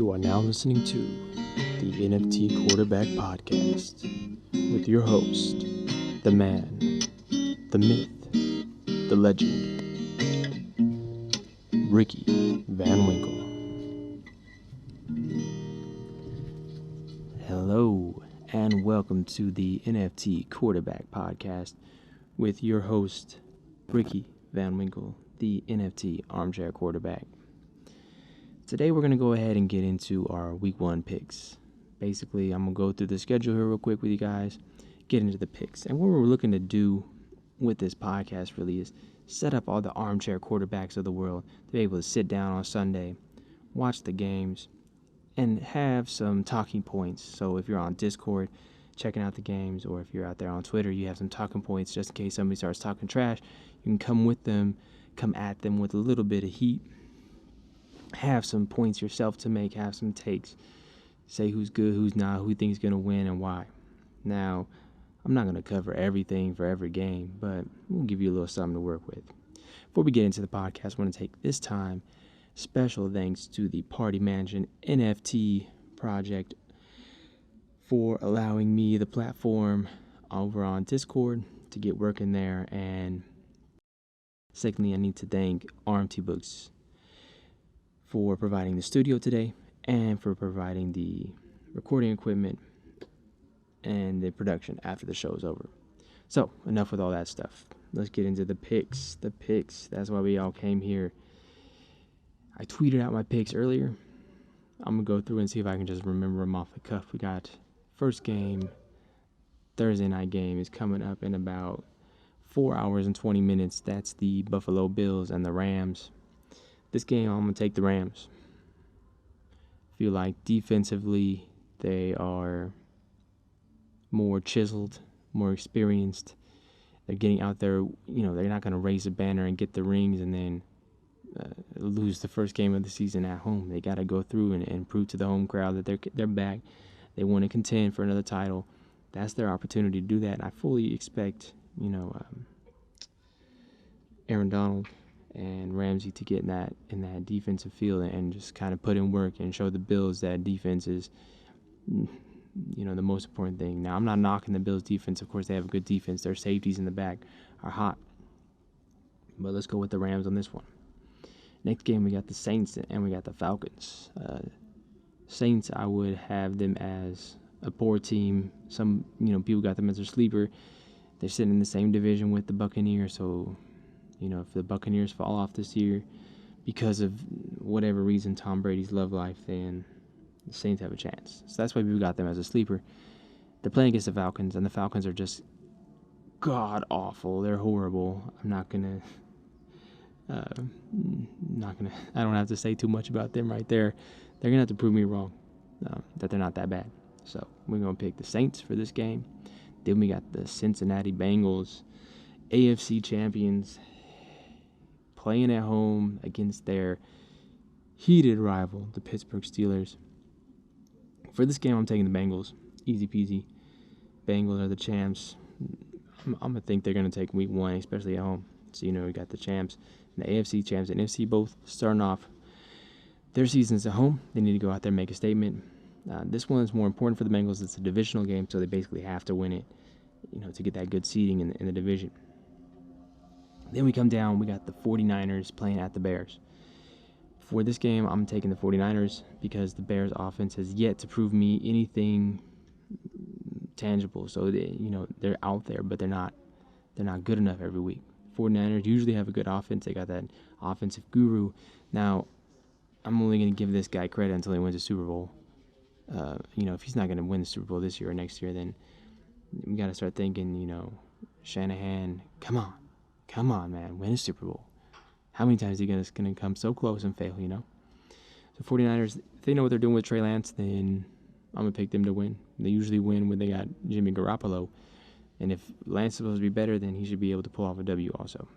You are now listening to the NFT Quarterback Podcast with your host, the man, the myth, the legend, Riki Van Winkle. Hello, and welcome to the NFT Quarterback Podcast with your host, Riki Van Winkle, the NFT Armchair Quarterback. Today we're going to go ahead and get into our Week 1 picks. Basically, I'm going to go through the schedule here real quick with you guys, get into the picks. And what we're looking to do with this podcast really is set up all the armchair quarterbacks of the world to be able to sit down on Sunday, watch the games, and have some talking points. So if you're on Discord checking out the games, or if you're out there on Twitter, you have some talking points just in case somebody starts talking trash. You can come at them with a little bit of heat. Have some points yourself to make, have some takes, say who's good, who's not, who you think is going to win, and why. Now, I'm not going to cover everything for every game, but we'll give you a little something to work with. Before we get into the podcast, I want to take this time, special thanks to the Party Mansion NFT project for allowing me the platform over on Discord to get working there. And secondly, I need to thank RMT Books for providing the studio today and for providing the recording equipment and the production after the show is over. So, enough with all that stuff. Let's get into the picks. The picks. That's why we all came here. I tweeted out my picks earlier. I'm going to go through and see if I can just remember them off the cuff. We got first game, Thursday night game is coming up in about 4 hours and 20 minutes. That's the Buffalo Bills and the Rams. This game, I'm going to take the Rams. Feel like defensively, they are more chiseled, more experienced. They're getting out there, they're not going to raise a banner and get the rings and then lose the first game of the season at home. They got to go through and prove to the home crowd that they're back. They want to contend for another title. That's their opportunity to do that. And I fully expect, Aaron Donald and Ramsey to get in that defensive field and just kind of put in work and show the Bills that defense is, the most important thing. Now, I'm not knocking the Bills' defense. Of course, they have a good defense. Their safeties in the back are hot. But let's go with the Rams on this one. Next game, we got the Saints and we got the Falcons. Saints, I would have them as a poor team. Some, people got them as a sleeper. They're sitting in the same division with the Buccaneers, so if the Buccaneers fall off this year because of whatever reason, Tom Brady's love life, then the Saints have a chance. So that's why we got them as a sleeper. They're playing against the Falcons, and the Falcons are just god-awful. They're horrible. I don't have to say too much about them right there. They're going to have to prove me wrong that they're not that bad. So we're going to pick the Saints for this game. Then we got the Cincinnati Bengals, AFC champions, playing at home against their heated rival, the Pittsburgh Steelers. For this game, I'm taking the Bengals. Easy peasy. Bengals are the champs. I'm going to think they're going to take Week 1, especially at home. So, we got the champs, and the AFC champs and NFC both starting off their seasons at home. They need to go out there and make a statement. This one is more important for the Bengals. It's a divisional game, so they basically have to win it, to get that good seeding in the division. Then we come down, we got the 49ers playing at the Bears. For this game, I'm taking the 49ers because the Bears offense has yet to prove me anything tangible. So, they're out there, but they're not good enough every week. 49ers usually have a good offense. They got that offensive guru. Now, I'm only going to give this guy credit until he wins a Super Bowl. If he's not going to win the Super Bowl this year or next year, then we got to start thinking, Shanahan, come on, man, win a Super Bowl. How many times are you going to come so close and fail, So 49ers, if they know what they're doing with Trey Lance, then I'm going to pick them to win. They usually win when they got Jimmy Garoppolo. And if Lance is supposed to be better, then he should be able to pull off a W also.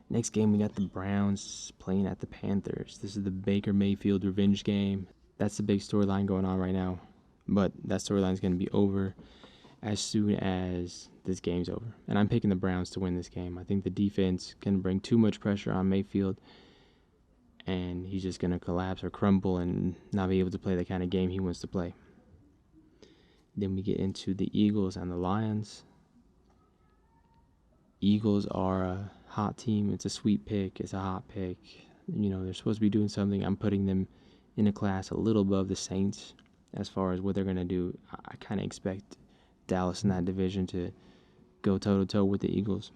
Next game, we got the Browns playing at the Panthers. This is the Baker Mayfield revenge game. That's the big storyline going on right now. But that storyline is going to be over as soon as this game's over. And I'm picking the Browns to win this game. I think the defense can bring too much pressure on Mayfield. and he's just going to collapse or crumble and not be able to play the kind of game he wants to play. Then we get into the Eagles and the Lions. Eagles are a hot team. It's a sweet pick. It's a hot pick. They're supposed to be doing something. I'm putting them in a class a little above the Saints as far as what they're going to do. I kind of expect Dallas in that division to go toe-to-toe with the Eagles.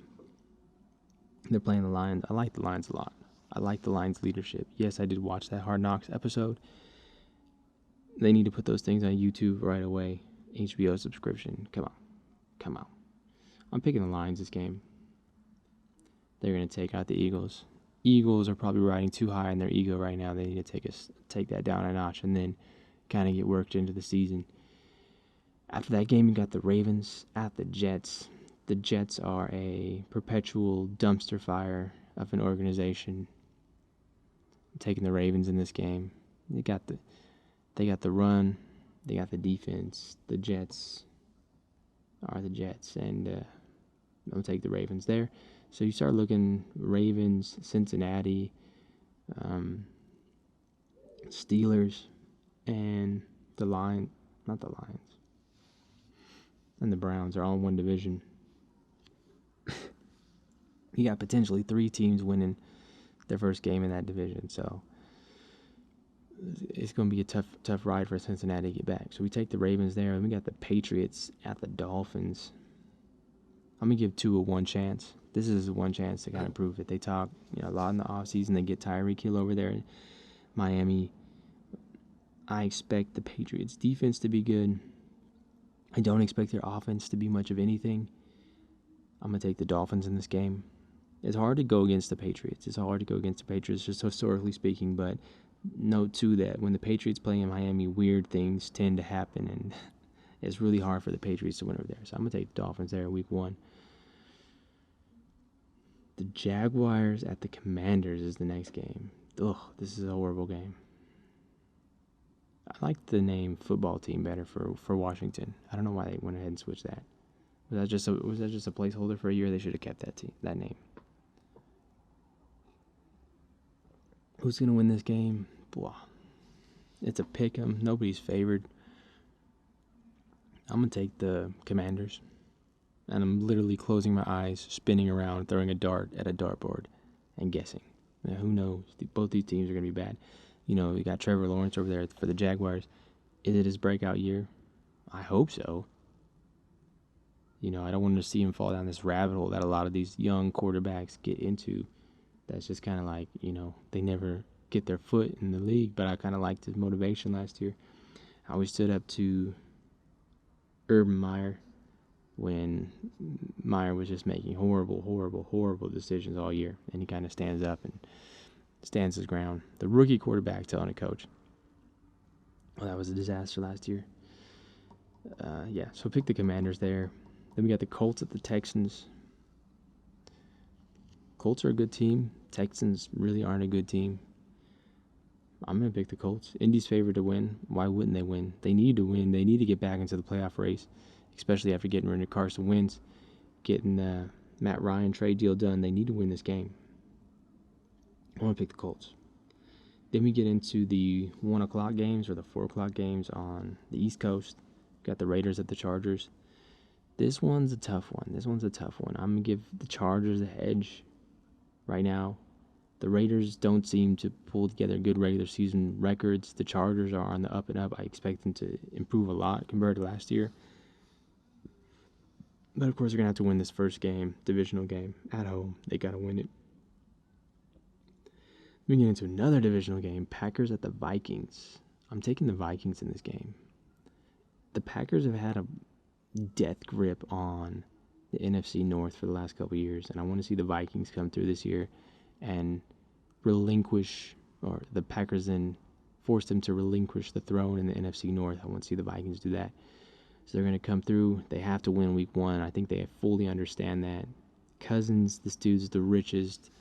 They're playing the Lions. I like the Lions a lot. I like the Lions' leadership. Yes, I did watch that Hard Knocks episode. They need to put those things on YouTube right away. HBO subscription. Come on. I'm picking the Lions this game. They're going to take out the Eagles. Eagles are probably riding too high in their ego right now. They need to take that down a notch and then kind of get worked into the season. After that game, you got the Ravens at the Jets. The Jets are a perpetual dumpster fire of an organization. I'm taking the Ravens in this game. They got the run. They got the defense. The Jets are the Jets, and I'm going to take the Ravens there. So you start looking Ravens, Cincinnati, Steelers, and the Lions, not the Lions, and the Browns are all in one division. You got potentially 3 teams winning their first game in that division, so it's going to be a tough ride for Cincinnati to get back. So we take the Ravens there, and we got the Patriots at the Dolphins. I'm going to give Tua one chance. This is one chance to kind of prove it. They talk a lot in the offseason. They get Tyreek Hill over there in Miami. I expect the Patriots' defense to be good. I don't expect their offense to be much of anything. I'm going to take the Dolphins in this game. It's hard to go against the Patriots. Just historically speaking, but note, too, that when the Patriots play in Miami, weird things tend to happen, and it's really hard for the Patriots to win over there. So I'm going to take the Dolphins there week 1. The Jaguars at the Commanders is the next game. Ugh, this is a horrible game. I like the name football team better for Washington. I don't know why they went ahead and switched that. Was that just a placeholder for a year? They should have kept that name. Who's going to win this game? Blah. It's a pick 'em. Nobody's favored. I'm going to take the Commanders. And I'm literally closing my eyes, spinning around, throwing a dart at a dartboard, and guessing. Now, who knows? Both these teams are going to be bad. We got Trevor Lawrence over there for the Jaguars. Is it his breakout year? I hope so. I don't want to see him fall down this rabbit hole that a lot of these young quarterbacks get into. That's just kind of like, they never get their foot in the league. But I kind of liked his motivation last year. I always stood up to Urban Meyer when Meyer was just making horrible decisions all year. And he kind of stands up and stands his ground. The rookie quarterback telling a coach, well, that was a disaster last year. So pick the Commanders there. Then we got the Colts at the Texans. Colts are a good team. Texans really aren't a good team. I'm going to pick the Colts. Indy's favored to win. Why wouldn't they win? They need to win. They need to get back into the playoff race, especially after getting rid of Carson Wentz, getting the Matt Ryan trade deal done. They need to win this game. I want to pick the Colts. Then we get into the 1 o'clock games or the 4 o'clock games on the East Coast. Got the Raiders at the Chargers. This one's a tough one. I'm going to give the Chargers the edge right now. The Raiders don't seem to pull together good regular season records. The Chargers are on the up and up. I expect them to improve a lot compared to last year. But, of course, they're going to have to win this first game, divisional game, at home. They got to win it. We get into another divisional game, Packers at the Vikings. I'm taking the Vikings in this game. The Packers have had a death grip on the NFC North for the last couple of years, and I want to see the Vikings come through this year and relinquish, or the Packers then force them to relinquish the throne in the NFC North. I want to see the Vikings do that. So they're going to come through. They have to win week 1. I think they fully understand that. Cousins, this dude's the richest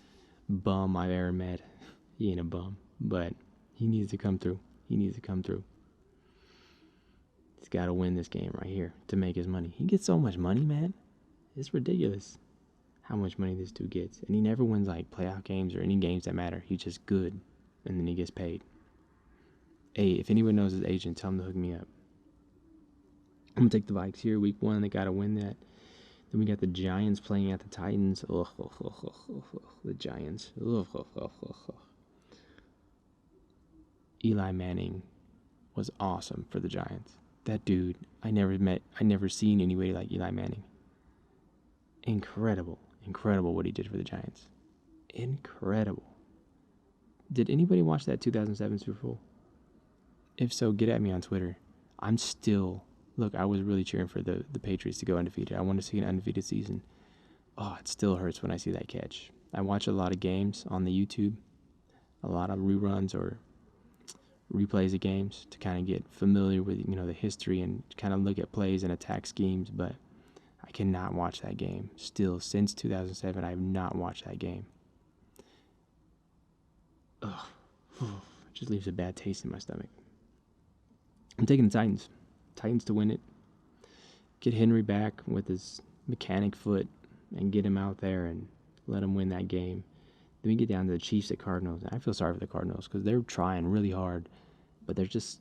bum I've ever met. He ain't a bum, but he needs to come through. He's got to win this game right here to make his money. He gets so much money, man. It's ridiculous how much money this dude gets. And he never wins like playoff games or any games that matter. He's just good. and then he gets paid. Hey, if anyone knows his agent, tell him to hook me up. I'm going to take the Vikes here week 1. They got to win that. Then we got the Giants playing at the Titans. The Giants. Eli Manning was awesome for the Giants. That dude, I never seen anybody like Eli Manning. Incredible what he did for the Giants. Incredible. Did anybody watch that 2007 Super Bowl? If so, get at me on Twitter. I was really cheering for the Patriots to go undefeated. I want to see an undefeated season. Oh, it still hurts when I see that catch. I watch a lot of games on the YouTube, a lot of reruns or replays of games to kind of get familiar with, the history and kind of look at plays and attack schemes, but I cannot watch that game. Still, since 2007, I have not watched that game. Ugh. It just leaves a bad taste in my stomach. I'm taking the Titans. Titans to win it. Get Henry back with his mechanic foot and get him out there and let him win that game. Then we get down to the Chiefs at Cardinals. I feel sorry for the Cardinals because they're trying really hard, but they're just,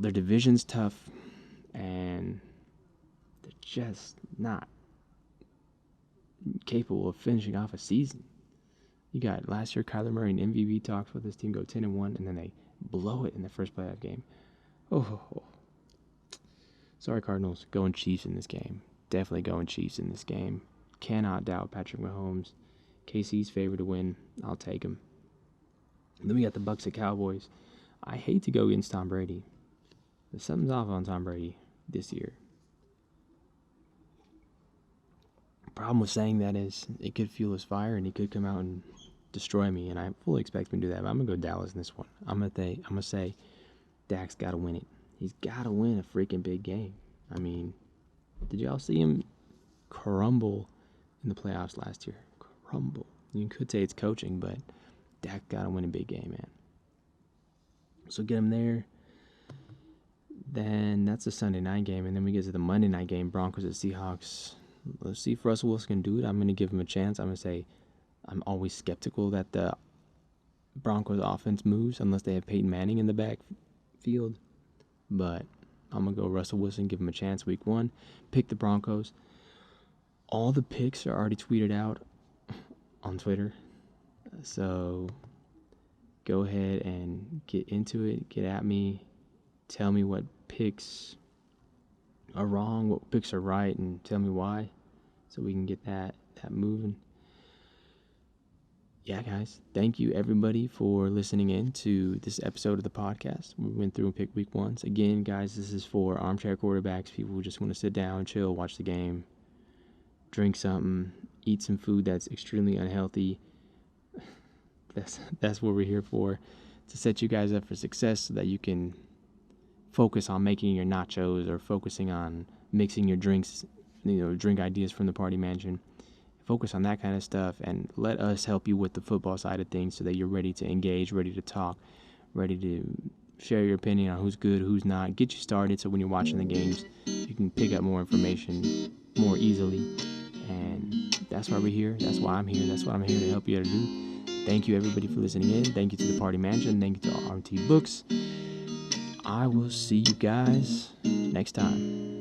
their division's tough and they're just not capable of finishing off a season. You got last year Kyler Murray and MVP talks with this team go 10-1, and then they blow it in the first playoff game. Sorry, Cardinals. Going Chiefs in this game. Definitely going Chiefs in this game. Cannot doubt Patrick Mahomes. KC's favored to win. I'll take him. And then we got the Bucs at Cowboys. I hate to go against Tom Brady. But something's off on Tom Brady this year. Problem with saying that is it could fuel his fire and he could come out and destroy me, and I fully expect him to do that. But I'm going to go Dallas in this one. I'm going to say Dak's got to win it. He's got to win a freaking big game. I mean, did y'all see him crumble in the playoffs last year? Crumble. You could say it's coaching, but Dak got to win a big game, man. So get him there. Then that's a Sunday night game, and then we get to the Monday night game, Broncos at Seahawks. Let's see if Russell Wilson can do it. I'm going to give him a chance. I'm going to say I'm always skeptical that the Broncos offense moves unless they have Peyton Manning in the backfield. But I'm going to go Russell Wilson, give him a chance week 1. Pick the Broncos. All the picks are already tweeted out on Twitter. So go ahead and get into it. Get at me. Tell me what picks are wrong, what picks are right, and tell me why so we can get that moving. Yeah, guys, thank you, everybody, for listening in to this episode of the podcast. We went through and picked week 1s. Again, guys, this is for armchair quarterbacks, people who just want to sit down, chill, watch the game, drink something, eat some food that's extremely unhealthy. That's what we're here for, to set you guys up for success so that you can focus on making your nachos or focusing on mixing your drinks, drink ideas from the party mansion. Focus on that kind of stuff and let us help you with the football side of things so that you're ready to engage, ready to talk, ready to share your opinion on who's good, who's not. Get you started so when you're watching the games, you can pick up more information more easily. And that's why we're here. That's why I'm here. That's what I'm here to help you to do. Thank you, everybody, for listening in. Thank you to the Party Mansion. Thank you to RT Books. I will see you guys next time.